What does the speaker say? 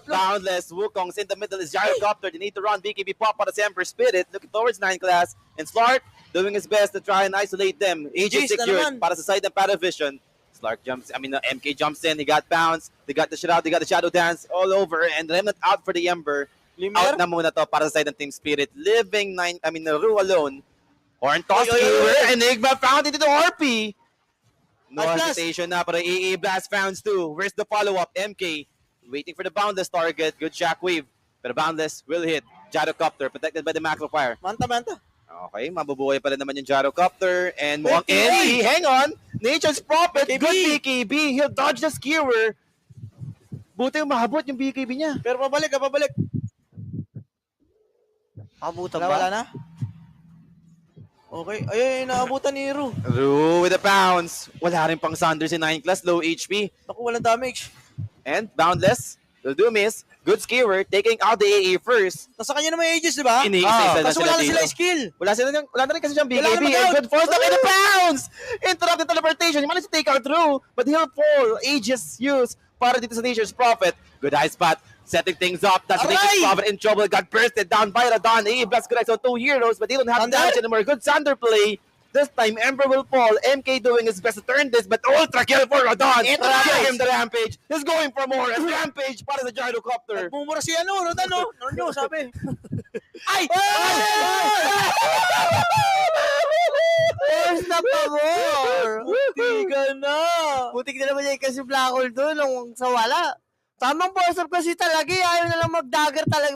tatlo. Boundless, Wukong's in the middle is Gyrocopter. They need to run BKB pop out of Emperor Spirit. Looking towards 9 class. And Slark doing his best to try and isolate them. Aegis Aegis na secured naman. para sa side ng Paravision. MK jumps in. He got bounce. They got the shootout. They got the Shadow Dance all over. And Remnant out for the Ember. Out Limer. na muna to para sa side ng Team Spirit. Living Ru alone. Horn toss, Oy, oy, oy, Skewer. oy. Enigma found into the RP. No Nice blast. hesitation na, pero EE Blast founds too. Where's the follow-up? MK waiting for the Boundless target. Good shockwave. Pero Boundless will hit. Gyrocopter protected by the Macro Fire. Manta. Okay, mabubuhay pa rin naman yung Gyrocopter. And mukhang Wait, NC, hang on! Nature's Prophet, BKB. good BKB. He'll dodge the Skewer. Buti yung mahabot yung BKB niya. Pero pabalik. Abutan Wala ba? na. Okay. Ay, naabutan ni Ru. Ru with a bounce. Wala rin pang Sanders in 9 class, low HP. Naku, walang damage. And Boundless will do miss. Good Skewer, taking out the AA first. Nasa kanya naman yung Aegis, di ba? Iniisa na Kaso sila wala na dito. sila skill. Wala na rin kasi siyang Wala BKB. naman And out. good force in the bounce! Interrupt the teleportation. He managed to take out through, but he'll fall. Aegis use para dito sa Nature's Prophet. Good high spot. Setting things up. That's Aray! Nature's Prophet in trouble. Got bursted down by Radon. Blast connects on 2 heroes, but they don't have Thunder? damage anymore. Good Sander play. This time, Ember will fall. MK doing his best to turn this, but ultra kill for Radon. Ito na, Give guys. him the Rampage. He's going for more. And Rampage para sa Gyrocopter. Nagmumura si Rodan, no? Nonyo, sabi. Ay! First na pabor! Tiga na. Butik na naman yung kasi Black Hole doon nung sa wala. Tamang force up kasi talaga, ayaw na lang mag-dagger talaga.